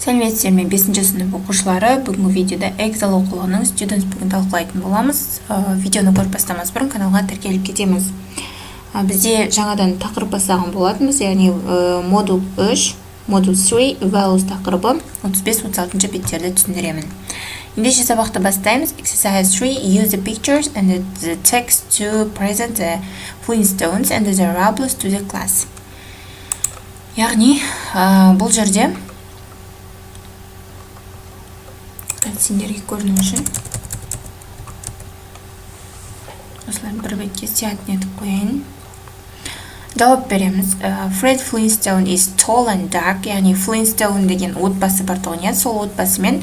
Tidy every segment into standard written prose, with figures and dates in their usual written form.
Сәлеметсіздер, мен 5-ші сынып оқушылары. Бүгінгі видеода Excel оқулығының Students бүгін талқылайтын боламыз. Видеоны көріп бастамас бұрын каналға тіркеліп кетеміз. Бізде жаңадан тақырып бастаған болатынбыз, яғни модуль 3, модуль 3 values тақырыбы 35-36 беттерді түсіндіремін. Ендеше сабақты бастаймыз. Exercise 3, use the pictures and the text to present the Flintstones and the Rubbles to the class. Яғни бұл жерде сендерге көріну үшін осылай бір бетке сиятын етіп қояйын. Жауап береміз. Fred Flintstone is tall and dark, яғни Flintstone деген отбасы бар тұғын. Сол отбасымен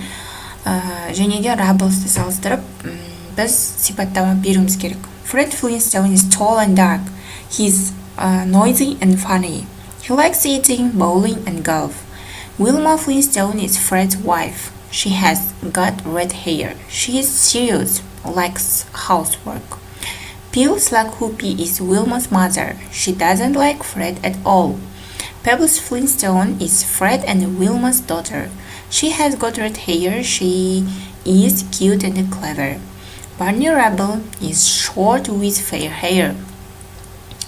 және де Rubbles'ты салыстырып біз сипаттама беруіміз керек. Fred Flintstone is tall and dark. He's noisy and funny. He likes eating, bowling and golf. Wilma Flintstone is Fred's wife. She has got red hair. She is serious, likes housework. Pebbles like Whoopi is Wilma's mother. She doesn't like Fred at all. Pebbles Flintstone is Fred and Wilma's daughter. She has got red hair. She is cute and clever. Barney Rubble is short with fair hair.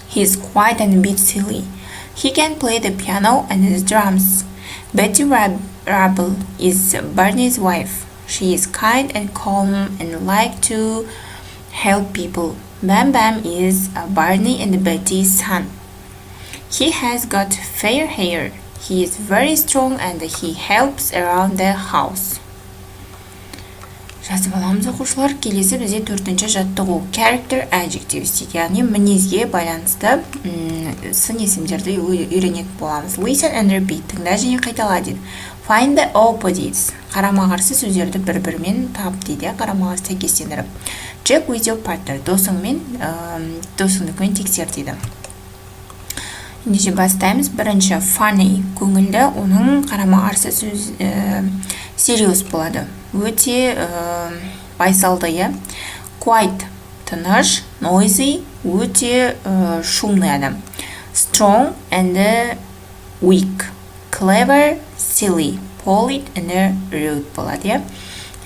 He is quiet and a bit silly. He can play the piano and the drums. Betty Rubble is Barney's wife. She is kind and calm and like to help people. Bam Bam is Barney and Betty's son. He has got fair hair. He is very strong and he helps around the house. Жазып аламыз оқушылар. Келесі бізде 4-ші жаттығу character adjectives дейді. Яғни мінезге байланысты сын есімдерді үйренетін боламыз. Listen and repeat. Тыңда және қайтала дейді. Find the opposites. Қарама-қарсы сөздерді бір-бірімен тап дейді. Қарама-қарсы сәйкестендіріп. Check with your partner. Досыңдыкімен тексер дейді. Ендеше бастаймыз. Бірінші funny. Көңілді. Оның қарама-қарсы сөз serious болады. Өте байсалды, quiet, тыныш, noisy, өте шумный адам. Strong and weak, clever, silly, polite and rude болады.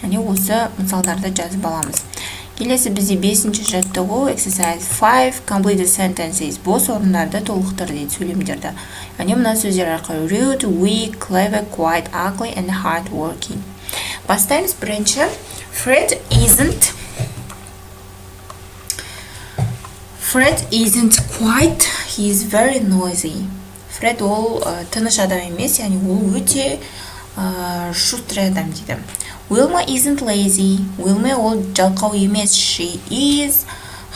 Яғни осы мысалдарды жазып аламыз. Келесі бізде 5-ші жаттығу exercise 5 complete the sentences. Бос орындарды толықтыр дейді сөйлемдерді. Яғни мына сөздер арқылы rude, weak, clever, quiet, ugly and hard working. Бастаймыз. Бірінші Fred isn't quiet, he is very noisy. Fred ол тыныш адам емес, яғни ол өте шустрый адам дейді. Wilma isn't lazy. Wilma ол жалқау емес. She is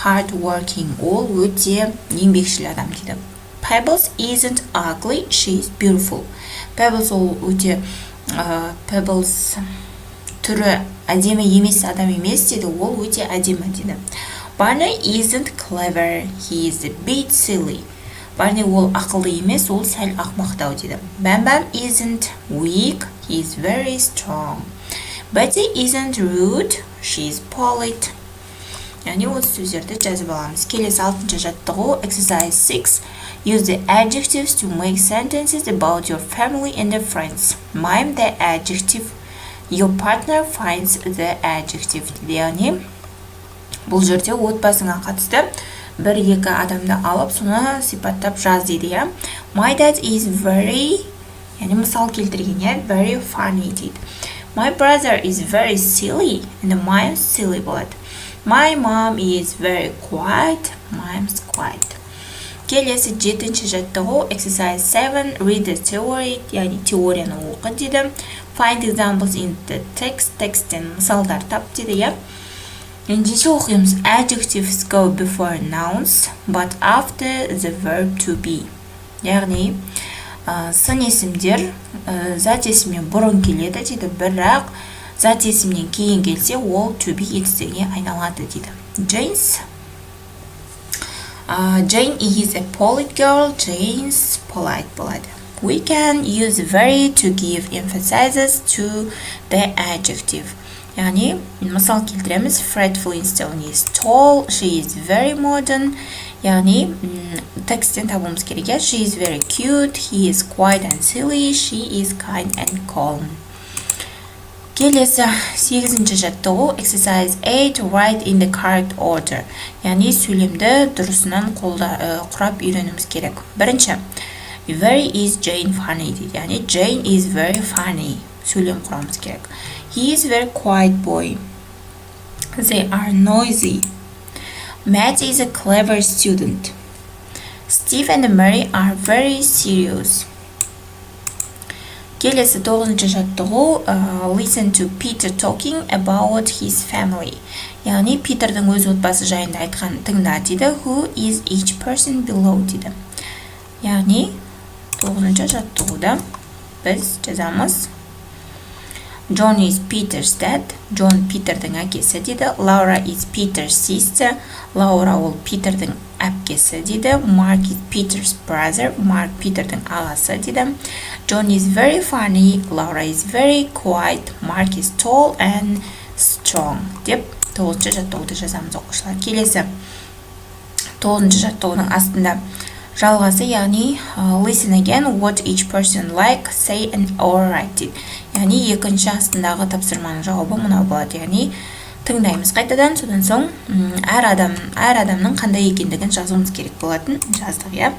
hard working. Ол өте еңбекшіл адам дейді. Pebbles isn't ugly. She is beautiful. Pebbles ол өте Pebbles түрі әдемі емес адам емес дейді. Ол өте әдемі дейді. Barney isn't clever. He is a bit silly. Barney ол ақылды емес, ол сәл ақмақтау дейді. Bam Bam isn't weak. He is very strong. Betty isn't rude. She is polite. Яғни осы сөздерді жазып аламыз. Келесі 6-ші жаттығу exercise 6. Use the adjectives to make sentences about your family and your friends. Mime the adjective. Your partner finds the adjective. Яғни бұл жерде отбасыңа қатысты 1-2 адамды алып, соны сипаттап жаз дейді. My dad is very, яғни мысал келтірген, very funny дейді. My brother is very silly, and mime silly болады. My mom is very quiet, mime's quiet. Келесі 7-ші жаттығу exercise 7 read the theory, яғни теорияны оқы дейді. Find examples in the text, текстен мысалдар тап дейді. Ендеше оқимыз. Adjectives go before nouns, but after the verb to be. Яғни сын есімдер зат есімнен бұрын келеді дейді, бірақ зат есімнен кейін келсе ол to be етістігіне айналады дейді. Jane is a polite girl. Jane's polite болады. We can use very to give emphasis to the adjective. Яғни мысал келтіреміз. Fred Flintstone is tall. She is very modern. яғни тексттен табуымыз керек. She is very cute, he is quiet and silly, she is kind and calm. Келесі 8-ші жаттығу exercise 8 write in the correct order. Яғни сөйлемді дұрысынан құрап үйренуіміз керек. Бірінші, very is Jane funny дейді. Яғни Jane is very funny. Сөйлем құрамыз керек. He is very quiet boy. They are noisy. Matt is a clever student. Steve and Mary are very serious. Келесі 9-ші жаттығу listen to Peter talking about his family. Яғни Питердің өз отбасы жайында айтқан тыңда дейді. Who is each person below дейді. Яғни 9-ші жаттығуда біз жазамыз. John is Peter's dad. John Питердің әкесі дейді. Laura is Peter's sister. Laura ол Питердің әпкесі дейді. Mark is Peter's brother. Mark Питердің ағасы дейді. John is very funny. Laura is very quiet. Mark is tall and strong. Деп 9-ші жаттығуды жазамыз оқушылар. Келесі 9-ші жаттығудың астында жалғасы, яғни listen again what each person like, say and or write дейді. Яғни екінші астындағы тапсырманың жауабы мынау болады. Яғни тыңдаймыз қайтадан, содан соң әр адамның қандай екендігін жазуымыз керек болатын. Жаздық, иә.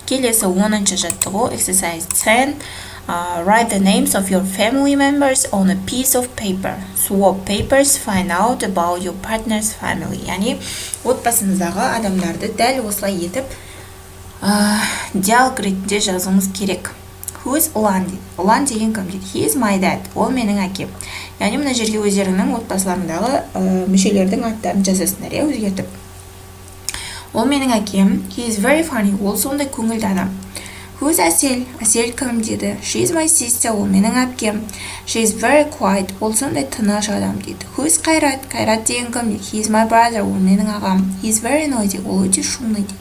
Келесі 10-ші жаттығу exercise 10 write the names of your family members on a piece of paper. Swap papers, find out about your partner's family. Яғни отбасыңыздағы адамдарды дәл осылай етіп диалог ретінде жазуымыз керек. Who is Ұлан дейді. Ұлан деген кім дейді. He is my dad. Ол менің әкем. Яғни мына жерге өздеріңнің отбасыларындағы мүшелердің аттарын жазасыңдар, өзгертіп. Ол менің әкем. He is very funny. Ол сондай көңілді адам. Who is Әсел? Әсел кім дейді. She is my sister. Ол менің әпкем. She is very quiet. Ол сондай тыныш адам дейді. Who is Қайрат? Қайрат деген кім дейді. He is my brother. Ол менің ағам. He is very noisy. Ол өте шумный дейді.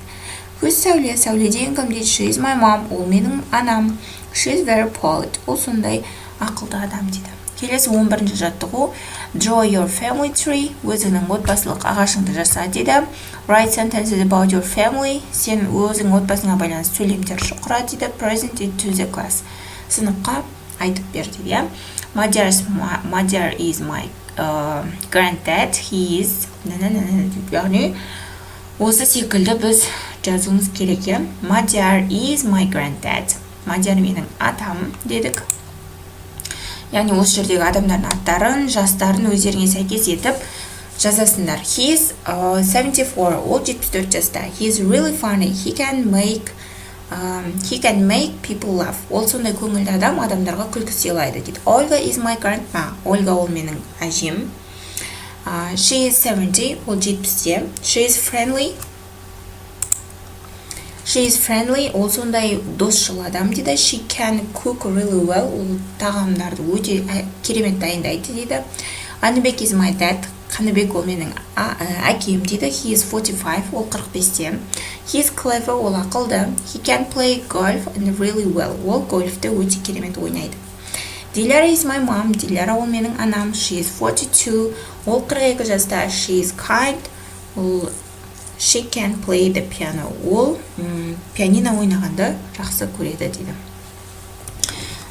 Who is Сәуле? Сәуле деген кім дейді. She is my mom. Ол менің анам. She is very polite. Ол сондай ақылды адам дейді. Келесі 11-ші жаттығу draw your family tree. Өзіңнің отбасылық ағашыңды жаса дейді. Write sentences about your family. Сен өзің отбасыңа байланысты сөйлемдер құра дейді. Present it to the class. Сыныпқа айтып бер дейді. My dear is my granddad. He is яғни осы секілді біз жазуымыз керек. My dear is my granddad. Мадияр менің атам дедік. Яғни осы жердегі адамдардың аттарын, жастарын өздеріңе сәйкес етіп жазасыңдар. He is 74, ол 74 жаста. He is really funny. He can make people laugh. Ол сондай көңілді адам, адамдарға күлкі сыйлайды дейді. Olga is my grandma. Ольга ол менің әжем. She is 70, ол 70-те. She is friendly. She is friendly, ол сондай досшыл адам дейді. She can cook really well, ол тағамдарды өте керемет дайындайды дейді. Аныбек is my dad, Қаныбек ол менің әкем дейді. He is 45, ол 45-те. He is clever, ол ақылды. He can play golf and really well, ол гольфті өте керемет ойнайды. Диляра is my mom, Диляра ол менің анам. She is 42, ол 42 жаста. She is kind, ол She can play the piano. Ол пианино ойнағанды жақсы көреді дейді.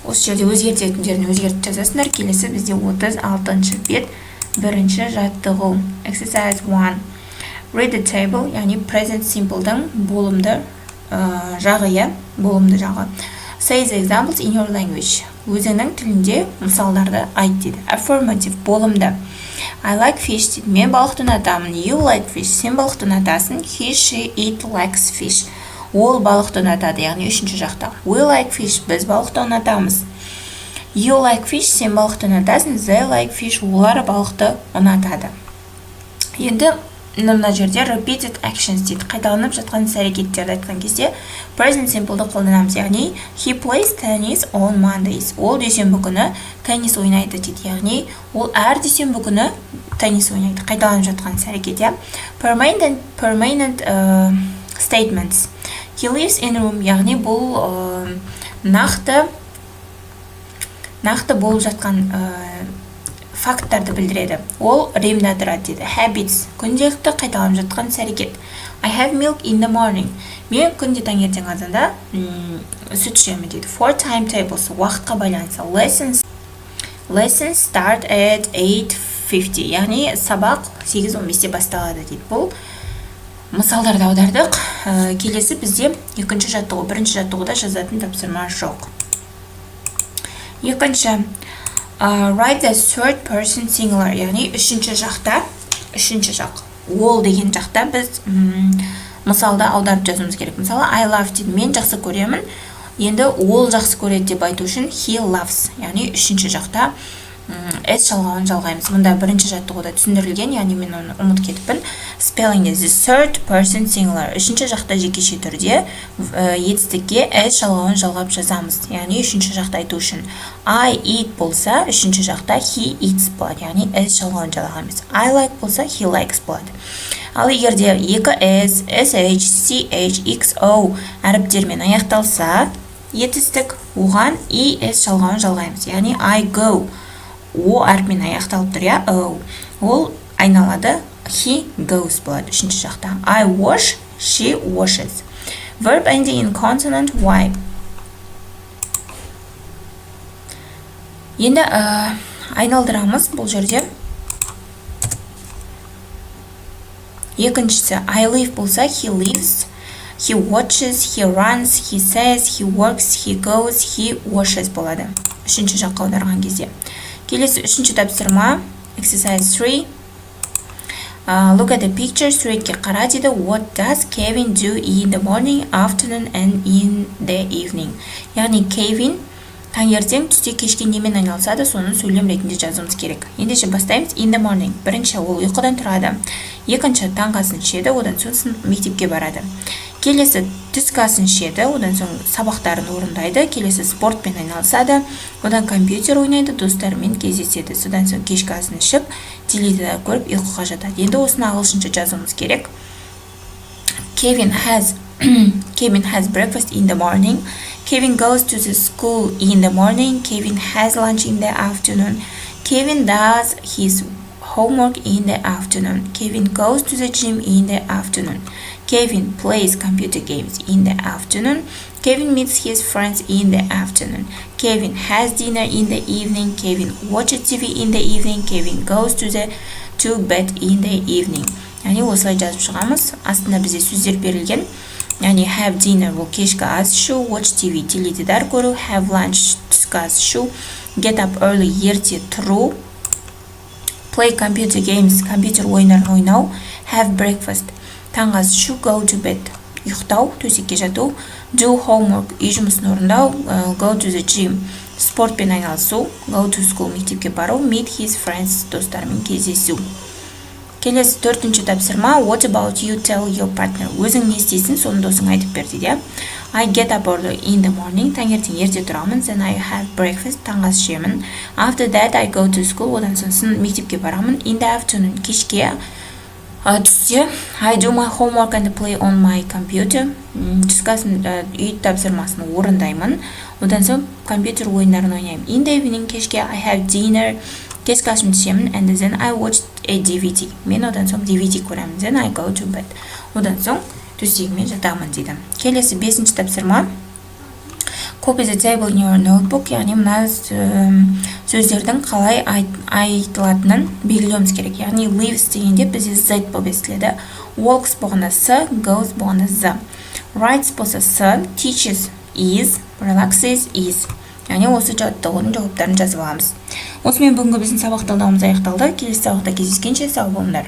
Осы жерде өзгертетіндерін өзгертіп жазасыңдар. Келесі бізде 36-шы бет 1-ші жаттығу. Exercise 1. Read the table, яғни present simple'дың болымды жағы, болымды жағы. Say the examples in your language. Өзіңнің тілінде мысалдарды айт дейді. Affirmative, болымды. I like fish дейді. Мен балықты ұнатамын. You like fish. Сен балықты ұнатасың. He, she, it likes fish. Ол балықты ұнатады. Яғни 3-ші жақта. We like fish. Біз балықты ұнатамыз. You like fish. Сен балықты ұнатасың. They like fish. Олар балықты ұнатады. Енді мына жерде repeated actions дейді. Қайталанып жатқан іс-әрекеттерді айтқан кезде present simple'ды қолданамыз. Яғни he plays tennis on Mondays. Ол дүйсенбі күні теннис ойнайды дейді. Яғни ол әр дүйсенбі күні теннис ойнайды. Қайталанып жатқан іс-әрекет. Permanent statements. He lives in a room. Яғни бұл нақты болып жатқан факттарды білдіреді. Ол ремда тұрады дейді. Habits, күнделікті қайталанып жатқан іс-әрекет. I have milk in the morning. Мен күнде таңертең азанда сүт ішемін дейді. For timetables, уақытқа байланысты. Lessons start at 8:50. Яғни сабақ 8:15-те басталады дейді. Бұл мысалдарды аудардық. Келесі бізде екінші жаттығу, бірінші жаттығуда жазатын тапсырма жоқ. Екінші, write the third person singular, яғни үшінші жақ. All деген жақта біз мысалда аударып жазуымыз керек. Мысалы, I love дейді, мен жақсы көремін. Енді all жақсы көреді деп айту үшін he loves, яғни үшінші жақта S жалғауын жалғаймыз. Мұнда бірінші жаттығуда түсіндірілген, яғни мен оны ұмытып кетіппін. Spelling is the third person singular. Үшінші жақта жекеше түрде етістікке S жалғауын жалғап жазамыз. Яғни үшінші жақта айту үшін I eat болса, үшінші жақта he eats болады. Яғни S жалғауын жалғаймыз. I like болса, he likes болады. Ал егерде екі S, SH, CH, XO әріптермен аяқталса, етістік оған ES жалғауын жалғаймыз. Яғни I go. O әрпімен аяқталып тұр, я? Ол айналады, he goes болады үшінші жақта. I wash, she washes. Verb ending in consonant Y. Енді айналдырамыз бұл жерде. Екіншісі, I live болса, he lives. He watches, he runs, he says, he works, he goes, he washes болады. Үшінші жаққа аударған кезде. Келесі үшінші тапсырма, exercise 3. Look at the picture, суретке қара дейді. What does Kevin do in the morning, afternoon and in the evening? Яғни Kevin таңертең, түсте, кешке немен айналысады, соны сөйлем ретінде жазуымыз керек. Ендеше бастаймыз. In the morning. Бірінші ол ұйқыдан тұрады. Екінші таңғы асын ішеді, одан соң мектепке барады. Келесі түскі асын ішеді, одан соң сабақтарын орындайды. Келесі спортпен айналысады, одан компьютер ойнайды, достарымен кездеседі. Содан соң кешкі асын ішіп, теледидар көріп ұйқыға жатады. Енді осыны ағылшынша жазуымыз керек. Kevin has breakfast in the morning. Kevin goes to the school in the morning. Kevin has lunch in the afternoon. Kevin does his homework in the afternoon. Kevin goes to the gym in the afternoon. Kevin plays computer games in the afternoon. Kevin meets his friends in the afternoon. Kevin has dinner in the evening. Kevin watches TV in the evening. Kevin goes to bed in the evening. Яғни осылай жазып шығамыз. Астында бізде сөздер берілген. Яғни have dinner бұл кешкі ас ішу, watch TV теледидар көру, have lunch түскі ас ішу, get up early ерте тұру, play computer games компьютер ойындарын ойнау, have breakfast таңғы ас ішу, go to bed ұйықтау, төсекке жату, do homework үй жұмысын орындау, go to the gym спортпен айналысу, go to school мектепке бару, meet his friends достарымен кездесу. Келесі төртінші тапсырма, what about you tell your partner? Өзің не істейсің, соны досың айтып бер дейді. I get up early in the morning, таңертең ерте тұрамын, then I have breakfast, таңғы ас ішемін. After that I go to school, одан соң мектепке барамын. In the afternoon, кешке, түсте, I do my homework and play on my computer. Түскі үй тапсырмасын орындаймын, одан соң компьютер ойындарын ойнаймын. In the evening, кешке, I have dinner, кешкі асымды ішемін, and then I watch a DVD. Мен одан соң DVD көремін, then I go to bed. Одан соң төсегіме жатамын дейді. Келесі бесінші тапсырма. Copy the table in your notebook. Яғни мына сөздердің қалай айтылатынын белгілеуіміз керек. Яғни lives дегенде бізде z болып естіледі. Walks болғанда s, goes болғанда z. Writes болса s, teaches is, relaxes is. Яғни осы жаттығудың жауаптарын жазып аламыз. Осымен бүгінгі біздің сабақ талдауымыз аяқталды. Келесі сабақта кездескенше сау болыңдар.